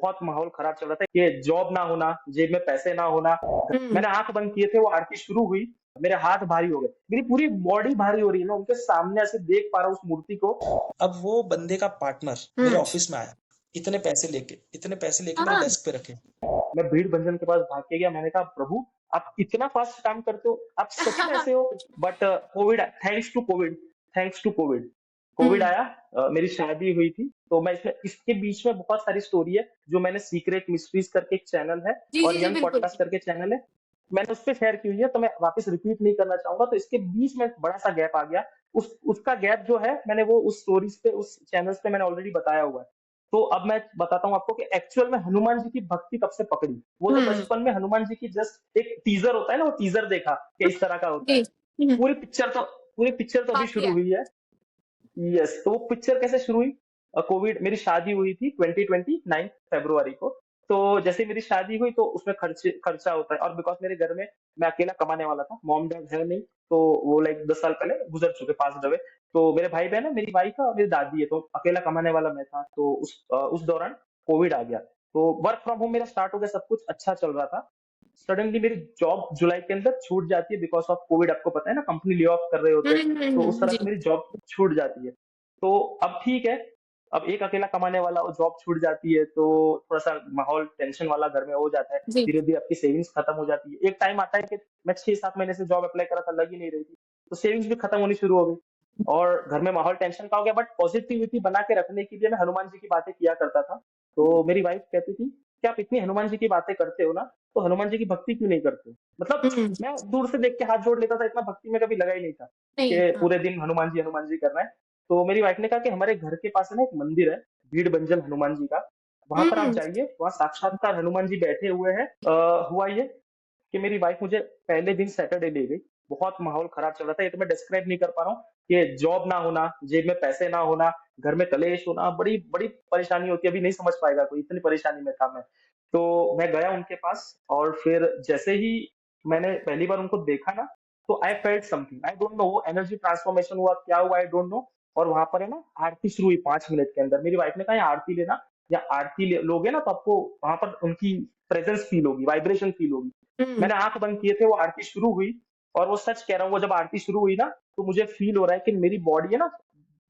बहुत माहौल खराब चल रहा था कि जॉब ना होना, जेब में पैसे ना होना। हुँ। मैंने आँख बंद किए थे, वो आरती शुरू हुई, मेरे हाथ भारी हो गए। मेरी पूरी बॉडी भारी हो रही है, मैं उनके सामने ऐसे देख पा रहा हूँ उस मूर्ति को। अब वो बंदे का पार्टनर मेरे हुँ। ऑफिस में आया, इतने पैसे लेके मेरे हाँ। डेस्क पे रखे। मैं भीड़ भंजन के पास भाग के गया, मैंने कहा प्रभु आप इतना फास्ट काम करते हो, आप सच में ऐसे हो? But Covid, thanks to Covid, Covid हुँ। आया। मेरी शादी हुई थी, तो मैं इसमें इसके बीच में बहुत सारी स्टोरी है जो मैंने सीक्रेट मिस्ट्रीज करके एक चैनल है जी, और जी, जी, यंग बिल्कुल। पॉडकास्ट करके चैनल है, मैंने उस पे शेयर की हुई है, तो मैं वापस रिपीट नहीं करना चाहूंगा। तो इसके बीच में एक बड़ा सा गैप आ गया, उस उसका गैप जो है मैंने वो उस स्टोरीज पे, उस चैनल्स पे मैंने ऑलरेडी बताया हुआ है। तो अब मैं बताता हूँ आपको कि एक्चुअल में हनुमान जी की भक्ति कब से पकड़ी। वो जो हुँ। बचपन में हनुमान जी की जस्ट एक टीजर होता है ना, वो टीजर देखा कि इस तरह का होता जी। है। हुँ। पूरी पिक्चर तो पूरी पिक्चर तो अभी बाकी शुरू है। हुई है। यस, तो वो पिक्चर कैसे शुरू हुई? कोविड, मेरी शादी हुई थी 2020 9 फरवरी को। तो जैसे ही मेरी शादी हुई तो उसमें खर्चा होता है, और बिकॉज़ मेरे घर में मैं अकेला कमाने वाला था, मॉम-डैड है नहीं, तो वो लाइक 10 साल पहले गुज़र चुके, पास्ड अवे। तो मेरे भाई-बहन है, मेरी वाइफ़ है और मेरी दादी है, तो अकेला कमाने वाला मैं था। तो उस दौरान कोविड आ गया। तो वर्क फ्रॉम होम मेरा स्टार्ट हो गया, सब कुछ अच्छा चल रहा था। सडनली मेरी जॉब जुलाई के अंदर छूट जाती है बिकॉज़ ऑफ कोविड, आपको पता है ना, कंपनी ले ऑफ कर रहे हुँ, होते हैं। हुँ, तो उस हुँ। तरह जी। से मेरी जॉब छूट जाती है। तो अब ठीक है, अब एक अकेला कमाने वाला और जॉब छूट जाती है, तो थोड़ा-सा माहौल टेंशन वाला घर में हो जाता है। जी। धीरे-धीरे आपकी सेविंग्स खत्म हो जाती है। एक टाइम आता है कि मैं 6-7 महीने से जॉब अप्लाई कर रहा था, लग ही नहीं रही थी। तो सेविंग्स भी खत्म होनी शुरू हो गई और घर में माहौल टेंशन का हो गया, बट पॉजिटिविटी बना के रखने के लिए मैं हनुमान जी की बातें किया करता था। तो मेरी वाइफ कहती थी कि आप इतनी हनुमान जी की बातें करते हो ना, तो हनुमान जी की भक्ति क्यों नहीं करते? मतलब हुँ। मैं दूर से देख के हाथ जोड़ लेता था, इतना भक्ति में कभी लगा ही नहीं था नहीं, कि हाँ। पूरे दिन हनुमान जी करना है। तो मेरी वाइफ ने कहा कि हमारे घर के पास है ना एक मंदिर है, भीड़ भंजन हनुमान जी का, वहाँ पर आप हुँ। जाइए, वहाँ साक्षात्कार हनुमान जी बैठे हुए हैं। हुआ ये कि मेरी वाइफ मुझे पहले दिन सैटरडे ले गई। बहुत माहौल खराब चल रहा था, ये तो मैं डिस्क्राइब नहीं कर पा रहा हूँ कि जॉब ना होना, जेब में पैसे ना होना, घर में कलेश होना, बड़ी बड़ी परेशानी होती है, अभी नहीं समझ पाएगा कोई, इतनी परेशानी में था मैं। तो मैं गया उनके पास और फिर जैसे ही मैंने पहली बार उनको देखा ना, तो I felt something, I don't know, वो एनर्जी ट्रांसफॉर्मेशन हुआ, क्या हुआ आई डोंट नो। और वहाँ पर है ना आरती शुरू हुई 5 मिनट के अंदर। मेरी वाइफ ने कहा, "ये आरती लेना, या आरती लोगे ना तो आपको वहाँ पर उनकी प्रेजेंस फील होगी, वाइब्रेशन फील होगी।" हुँ। मैंने आँख बंद किए थे, वो आरती शुरू हुई, और वो सच कह रहा हूँ, वो जब आरती शुरू हुई ना, तो मुझे फील हो रहा है कि मेरी बॉडी है ना,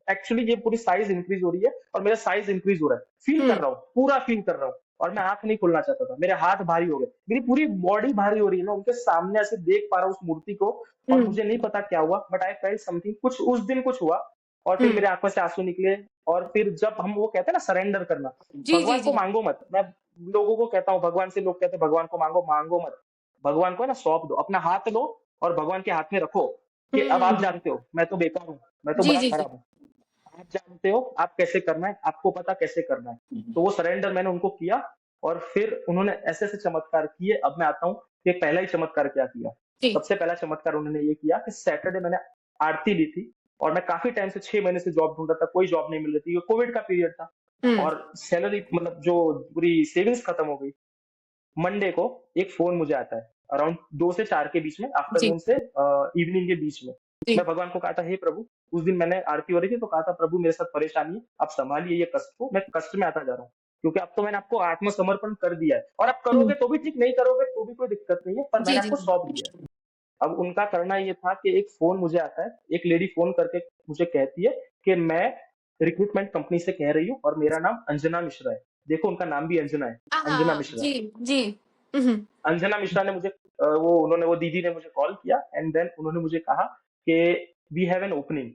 एक्चुअली ये पूरी साइज़ इंक्रीज़ हो रही है और मेरा साइज़ इंक्रीज़ हो रहा है। फील कर हुँ। रहा हूँ, पूरा फील कर रहा हूँ, और मैं आँख नहीं खोलना चाहता था। मेरे हाथ भारी हो गए। मेरी पूरी बॉडी भारी हो रही है, मैं उनके सामने ऐसे देख पा रहा हूँ उस मूर्ति को, और हुँ। मुझे नहीं पता क्या हुआ, बट आई फेल्ट समथिंग, कुछ उस दिन कुछ हुआ, और फिर हुँ। मेरे आँखों से आँसू निकले। और फिर जब हम, वो कहते हैं ना सरेंडर करना, जी, जी, भगवान को जी। माँगो मत। मैं लोगों को कहता हूँ, भगवान से लोग कहते हैं भगवान को माँगो, माँगो मत। भगवान को है ना सौंप दो, अपना हाथ लो और भगवान के हाथ में रखो कि अब आप हुँ। जानते हो, मैं तो बेकार हूँ, मैं तो जी, बड़ा जी, जी। खराब हूँ। आप जानते हो आप कैसे करना है, आपको पता कैसे करना है। तो वो सरेंडर मैंने उनको किया, और फिर उन्होंने ऐसे-ऐसे चमत्कार किए। अब मैं आता हूँ कि पहला ही चमत्कार क्या किया। जी। सबसे पहला चमत्कार उन्होंने ये किया कि सैटरडे मैंने आरती ली थी, और मैं काफ़ी टाइम से 6 महीने से जॉब ढूँढ रहा था, कोई जॉब नहीं मिल रही थी, कोविड का पीरियड था, हुँ। और सैलरी मतलब जो पूरी सेविंग्स खत्म हो गई। मंडे को एक फ़ोन मुझे आता है, अराउंड 2 से 4 के बीच में, जी, आफ्टरनून से इवनिंग के बीच में। जी। मैं भगवान को कहा था, हे प्रभु, उस दिन मैंने आरती हो रही थी तो कहा था, प्रभु मेरे साथ परेशानी है, आप सँभालिए ये कष्ट को, मैं कष्ट में आता जा रहा हूँ। क्योंकि अब तो मैंने आपको आत्मसमर्पण कर दिया है, और आप हुँ। करोगे तो भी ठीक, नहीं करोगे तो भी कोई दिक्कत नहीं है, पर जी, मैंने जी, आपको जी। सौंप दिया है। अब उनका करना ये था कि एक फ़ोन मुझे आता है, एक लेडी फ़ोन करके मुझे कहती है कि मैं रिक्रूटमेंट कंपनी से कह रही हूँ और मेरा नाम अंजना मिश्रा है। देखो उनका नाम भी अंजना है, हाँ, हाँ, अंजना हाँ। मिश्रा। जी, जी। हुँ, हुँ। अंजना मिश्रा ने मुझे वो दीदी ने मुझे कॉल किया, एंड देन उन्होंने मुझे कहा कि we have an opening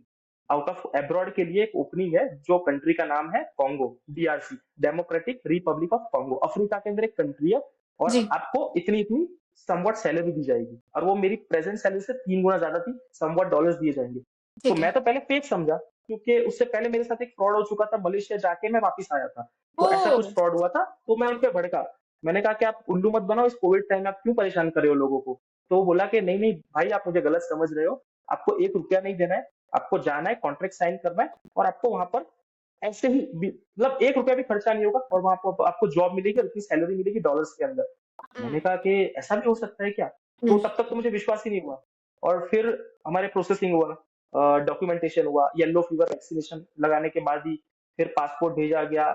out of abroad, के लिए एक ओपनिंग है, जो कंट्री का नाम है Congo, DRC, democratic Republic of Congo, Africa के अंदर एक कंट्री है, और जी। आपको इतनी इतनी समवॉट सैलरी दी जाएगी, और वो मेरी प्रेजेंट सैलरी से 3 गुना ज्यादा थी, समवॉट डॉलर्स दिए जाएंगे। तो ठीक है। मैं तो पहले फेक समझा, क्योंकि उससे पहले मेरे साथ एक फ्रॉड हो चुका था, मलेशिया जाके मैं वापस आया था, तो ऐसा ओह! कुछ फ्रॉड हुआ था, तो मैं उन पे भड़का। मैंने कहा कि आप उल्लू मत बनाओ, इस कोविड टाइम में आप क्यों परेशान कर रहे हो लोगों को? तो वो बोला कि नहीं, नहीं भाई, आप मुझे गलत समझ रहे हो, आपको 1 रुपया नहीं देना है, आपको जाना है, कॉन्ट्रैक्ट साइन करना है, और आपको वहाँ पर ऐसे ही मतलब 1 रुपया भी खर्चा नहीं होगा, और वहाँ पर आपको जॉब मिलेगी और इतनी सैलरी मिलेगी डॉलर्स के अंदर। हुँ। मैंने कहा कि ऐसा भी हो सकता है क्या? तो हुँ। तब तक तो मुझे विश्वास ही नहीं हुआ, और फिर हमारे प्रोसेसिंग हुआ, डॉक्यूमेंटेशन हुआ, येलो फीवर वैक्सीनेशन लगाने के बाद ही फिर पासपोर्ट भेजा गया,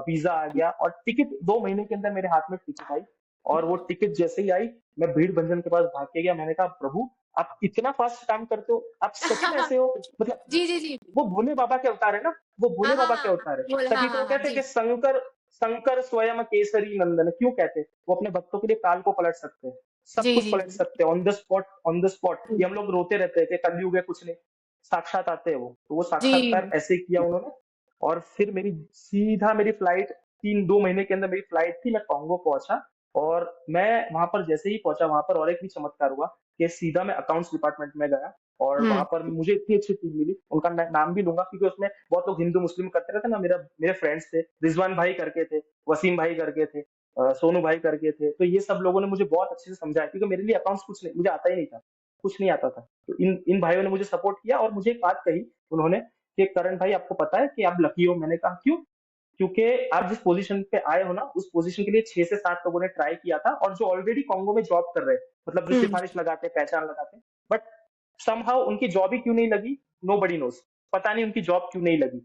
वीजा आ गया और टिकट 2 महीने के अंदर मेरे हाथ में टिकट आई। और वो टिकट जैसे ही आई, मैं भीड़ भंजन के पास भाग के गया। मैंने कहा प्रभु, आप इतना फास्ट काम करते हो, आप सच में ऐसे हो? मतलब जी, जी, जी। वो भोले बाबा के अवतार है ना, वो हाँ, भोले हाँ, बाबा के हाँ। अवतार है। बोल हाँ, तभी तो वो हाँ, हाँ। कहते हैं कि जी। शंकर, शंकर स्वयं केसरी नंदन। क्यों कहते हैं? वो अपने भक्तों के लिए काल को पलट सकते हैं, सब जी, कुछ जी, पलट जी। सकते हैं on the spot, on the spot. ये हम हुँ। लोग रोते रहते हैं कि कलयुग है कुछ नहीं, साक्षात आते हैं वो। तो वो साक्षात्कार जी। ऐसे किया उन्होंने। और फिर मेरी सीधा मेरी फ्लाइट, 2 महीने के अंदर मेरी फ्लाइट थी, मैं कांगो पहुंचा। और मैं वहां पर जैसे ही पहुंचा, वहां पर और एक भी चमत्कार हुआ कि सीधा मैं अकाउंट्स डिपार्टमेंट में गया। और हुँ। वहां पर मुझे इतनी अच्छी टीम मिली, उनका नाम भी लूंगा क्योंकि उसमें बहुत लोग हिंदू मुस्लिम करते रहते ना। मेरे फ्रेंड्स थे, रिजवान भाई करके थे, वसीम भाई करके थे, सोनू भाई करके थे। तो ये सब लोगों ने मुझे बहुत अच्छे से समझाया क्योंकि मेरे लिए अकाउंट्स कुछ नहीं, मुझे आता ही नहीं था, कुछ नहीं आता था। तो इन इन भाइयों ने मुझे सपोर्ट किया और मुझे एक बात कही उन्होंने कि करण भाई, आपको पता है कि आप लकी हो? मैंने कहा क्यों? क्योंकि आप जिस पोजीशन पे आए हो ना, उस पोजीशन के लिए 6 से 7 लोगों ने ट्राई किया था और जो ऑलरेडी कांगो में जॉब कर रहे हैं, मतलब जो हुँ। सिफारिश लगाते हैं, पहचान लगाते हैं, बट समहाउ उनकी जॉब ही क्यों नहीं लगी, नोबडी नोज। पता नहीं उनकी जॉब क्यों नहीं लगी,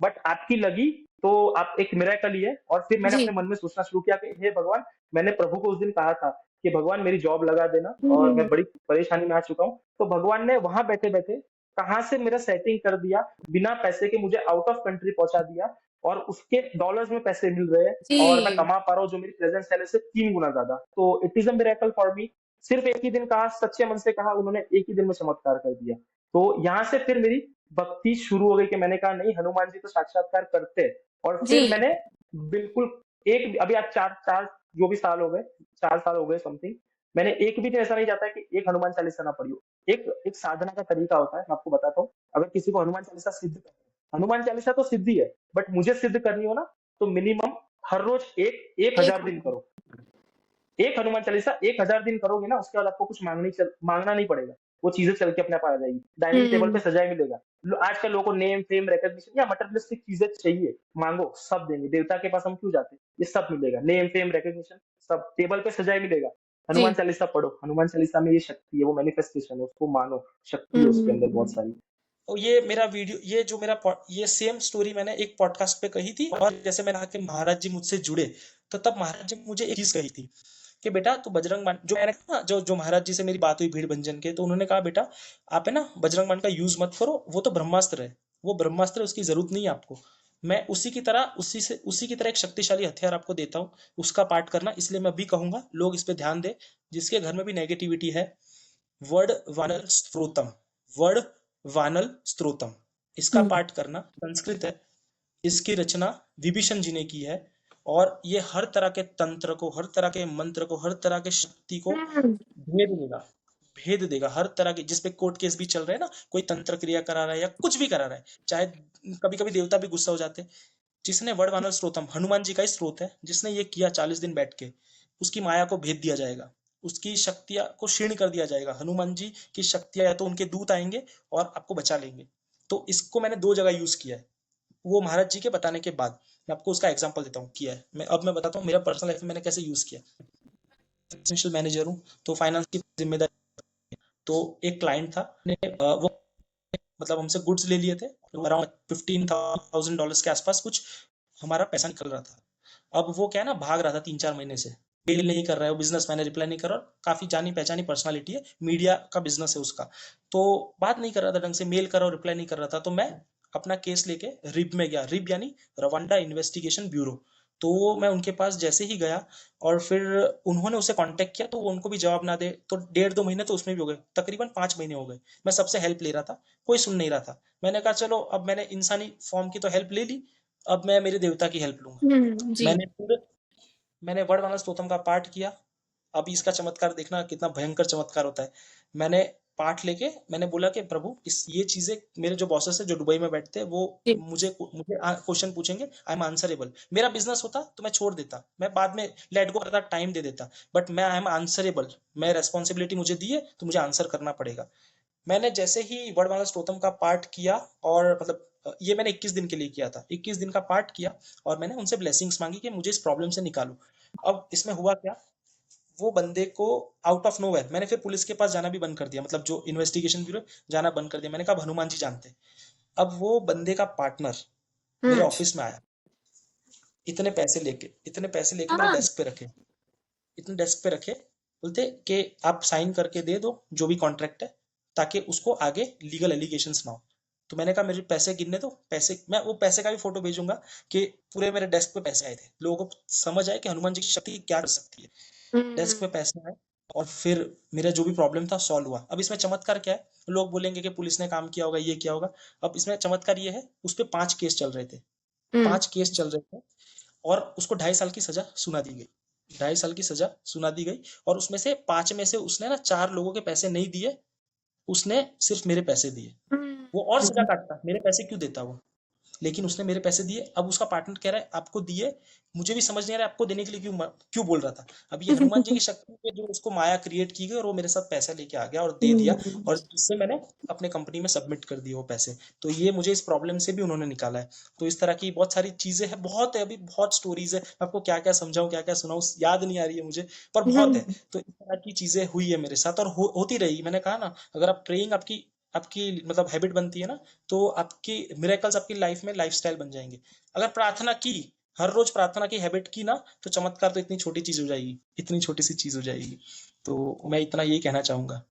बट आपकी लगी। तो आप एक मिरेकल ही है। और फिर मैंने अपने जी। मन में सोचना शुरू किया कि हे भगवान, मैंने प्रभु को उस दिन कहा था कि भगवान मेरी जॉब लगा देना हुँ, और हुँ, मैं हुँ। बड़ी परेशानी में आ चुका हूँ। तो भगवान ने वहां बैठे बैठे कहाँ से मेरा सेटिंग कर दिया, बिना पैसे के मुझे आउट ऑफ कंट्री पहुंचा दिया। और उसके डॉलर्स में पैसे मिल रहे हैं और मैं जी। कमा पा रहा हूँ जो मेरी प्रेजेंट सैलरी से 3 गुना ज्यादा। तो it is a miracle for me. सिर्फ एक ही दिन कहा, सच्चे मन से कहा, उन्होंने एक ही दिन में चमत्कार कर दिया। तो यहाँ से फिर मेरी भक्ति शुरू हो गई कि मैंने कहा नहीं, हनुमान जी तो साक्षात्कार करते हैं। और फिर जी। मैंने बिल्कुल एक, अभी आज चार चार जो भी साल हो गए, 4 साल हो गए समथिंग, मैंने एक भी दिन ऐसा नहीं जाता है कि एक हनुमान चालीसा ना पढ़ी हो। एक एक साधना का तरीका होता है, मैं आपको बताता हूँ। अगर किसी को हनुमान चालीसा सिद्ध करना है, हनुमान चालीसा तो सिद्धि है, बट मुझे सिद्ध करनी हो ना, तो मिनिमम हर रोज एक एक एक हजार दिन करो। एक हनुमान चालीसा 1000 दिन करोगे ना, उसके बाद आपको कुछ मांगना नहीं पड़ेगा। वो चीजें चल के अपने आप आ जाएगी, डाइनिंग टेबल पे हुँ। सजाए मिलेगा। आजकल लोगों को नेम फेम रिकॉग्निशन या मटेरियलिस्टिक चीजें चाहिए, मांगो सब देंगे। देवता के पास हम क्यों जाते हैं? ये सब मिलेगा, नेम फेम रिकॉग्निशन सब टेबल पे सजाए मिलेगा। हनुमान जी। चालीसा पढ़ो, हनुमान चालीसा में ये शक्ति है, वो मैनिफेस्टेशन है, उसको मानो, शक्ति हुँ, है हुँ, उसके अंदर बहुत हुँ। सारी। तो ये मेरा वीडियो, ये जो मेरा ये सेम स्टोरी मैंने एक पॉडकास्ट पे कही थी। और जैसे मैंने कहा कि महाराज जी मुझसे जुड़े, तो तब महाराज जी मुझे एक चीज कही थी कि बेटा तू बजरंग बाण, जो मैंने कहा ना, जो जो महाराज जी से मेरी बात हुई भीड़ भंजन के, तो उन्होंने कहा बेटा आप है ना बजरंग बाण का यूज मत करो, वो तो ब्रह्मास्त्र है, वो ब्रह्मास्त्र है, उसकी जरूरत नहीं है आपको। मैं उसी की तरह एक शक्तिशाली हथियार आपको देता हूँ, उसका पाठ करना। इसलिए मैं भी कहूंगा लोग इस पे ध्यान दे, जिसके घर में भी नेगेटिविटी है। वर्ड वानल स्त्रोतम, वर्ड वानल स्त्रोतम, इसका हुँ। पाठ करना। संस्कृत है, इसकी रचना विभीषण जी ने की है। और ये हर तरह के तंत्र को, हर तरह के मंत्र को, हर तरह के शक्ति को हुँ। भेद देगा, भेद देगा। हर तरह की, जिसपे कोर्ट केस भी चल रहे हैं ना, कोई तंत्र क्रिया करा रहा है या कुछ भी करा रहा है, चाहे कभी कभी देवता भी गुस्सा हो जाते हैं। जिसने वर्ड वानर स्त्रोतम, हनुमान जी का ही स्त्रोत है, जिसने ये किया 40 दिन बैठ के, उसकी माया को भेद दिया जाएगा, उसकी शक्तियां को क्षीण कर दिया जाएगा। हनुमान जी की शक्तियां, या तो उनके दूत आएंगे और आपको बचा लेंगे। तो इसको मैंने 2 जगह यूज किया है, वो महाराज जी के बताने के बाद। मैं आपको उसका एग्जांपल देता हूँ, किया है। मैं बताता हूँ मेरा पर्सनल लाइफ में मैंने कैसे यूज किया। फाइनेंशियल मैनेजर हूँ, तो फाइनेंस की जिम्मेदारी। तो एक क्लाइंट था, वो मतलब हमसे गुड्स ले लिए थे, अराउंड $15,000 के आसपास कुछ हमारा पैसा निकल रहा था। अब वो क्या है ना, भाग रहा था 3-4 महीने से, मेल नहीं कर रहा है वो बिजनेस, मैंने रिप्लाई नहीं कर रहा। काफी जानी पहचानी पर्सनालिटी है, मीडिया का बिजनेस है उसका। तो बात नहीं कर रहा था ढंग से, मेल कर रहा और रिप्लाई नहीं कर रहा था। तो मैं अपना केस लेके रिब में गया, रिब यानी रवांडा इन्वेस्टिगेशन ब्यूरो। तो मैं उनके पास जैसे ही गया, और फिर उन्होंने उसे कांटेक्ट किया, तो वो उनको भी जवाब ना दे, तो 1.5-2 महीने तो उसमें भी हो गए, तकरीबन 5 महीने हो गए। मैं सबसे हेल्प ले रहा था, कोई सुन नहीं रहा था। मैंने कहा चलो, अब मैंने इंसानी फॉर्म की तो हेल्प ले ली, अब मैं मेरे देवता की हेल्प लूंगा। हुँ। जी। मैंने फिर मैंने वर्णमाला स्तोत्रम का पाठ किया। अभी इसका चमत्कार देखना कितना भयंकर चमत्कार होता है। मैंने पाठ लेके मैंने बोला कि प्रभु, इस ये चीजें, मेरे जो बॉसेस है जो दुबई में बैठते हैं, वो जी। मुझे मुझे क्वेश्चन पूछेंगे, आई एम आंसरेबल। मेरा बिजनेस होता तो मैं छोड़ देता, मैं बाद में लेट गो करता, टाइम दे देता, बट मैं आई एम आंसरेबल। मैं रेस्पॉन्सिबिलिटी मुझे दी है, तो मुझे आंसर करना पड़ेगा। मैंने जैसे ही वर्णमाला स्तोत्रम का पाठ किया, और मतलब ये मैंने 21 दिन के लिए किया था, 21 दिन का पाठ किया, और मैंने उनसे ब्लेसिंग्स मांगी कि मुझे इस प्रॉब्लम से निकालो। अब इसमें हुआ क्या, वो बंदे को आउट ऑफ नोवेयर मैंने फिर पुलिस के पास जाना भी बंद कर दिया, मतलब जो इन्वेस्टिगेशन ब्यूरो, जाना बंद कर दिया। मैंने कहा अब हनुमान जी जानते हैं। अब वो बंदे का पार्टनर मेरे हम्म। ऑफिस में आया, इतने पैसे लेके मेरे हाँ। डेस्क पे रखे, इतने डेस्क पे रखे, बोलते कि आप साइन करके दे दो जो भी कॉन्ट्रैक्ट है, ताकि उसको आगे लीगल एलिगेशंस ना हो। तो मैंने कहा मेरे पैसे गिनने दो, पैसे मैं वो पैसे का भी फोटो भेजूंगा कि पूरे मेरे डेस्क पे पैसे आए थे, लोगों को समझ आए कि हनुमान जी की शक्ति क्या कर सकती है। डेस्क हम्म। पे पैसे आए और फिर मेरा जो भी प्रॉब्लम था सॉल्व हुआ। अब इसमें चमत्कार क्या है, लोग बोलेंगे कि पुलिस ने काम किया होगा, ये किया होगा। अब इसमें चमत्कार ये है, उस पे 5 केस चल रहे थे, हम्म। 5 केस चल रहे थे, और उसको 2.5 साल की सजा सुना दी गई, 2.5 साल की सजा सुना दी गई। और उसमें से 5 में से उसने ना 4 लोगों के पैसे नहीं दिए, उसने सिर्फ मेरे पैसे दिए। वो और सजा हम्म। काटता, मेरे पैसे क्यों देता वो, लेकिन उसने मेरे पैसे दिए। अब उसका पार्टनर कह रहा है आपको दिए, मुझे भी समझ नहीं आ रहा है आपको देने के लिए क्यों बोल रहा था। अब ये हनुमान जी की शक्ति पे जो उसको माया क्रिएट की गई, और वो मेरे साथ पैसा लेके आ गया और दे दिया, और जिससे मैंने अपने कंपनी में सबमिट कर दिए वो पैसे। तो ये मुझे इस प्रॉब्लम से भी उन्होंने निकाला है। तो इस तरह की बहुत सारी चीजें हैं, बहुत है, अभी बहुत स्टोरीज है, मैं आपको क्या क्या समझाऊं, क्या क्या सुनाऊं, याद नहीं आ रही है मुझे, पर बहुत है। तो इस तरह की चीजें हुई है मेरे साथ, और होती रही। मैंने कहा ना, अगर आप ट्रेइंग आपकी आपकी मतलब हैबिट बनती है ना, तो आपकी मिरेकल्स आपकी लाइफ में लाइफस्टाइल बन जाएंगे। अगर प्रार्थना की, हर रोज प्रार्थना की हैबिट की ना, तो चमत्कार तो इतनी छोटी चीज हो जाएगी, इतनी छोटी सी चीज हो जाएगी। तो मैं इतना यही कहना चाहूंगा।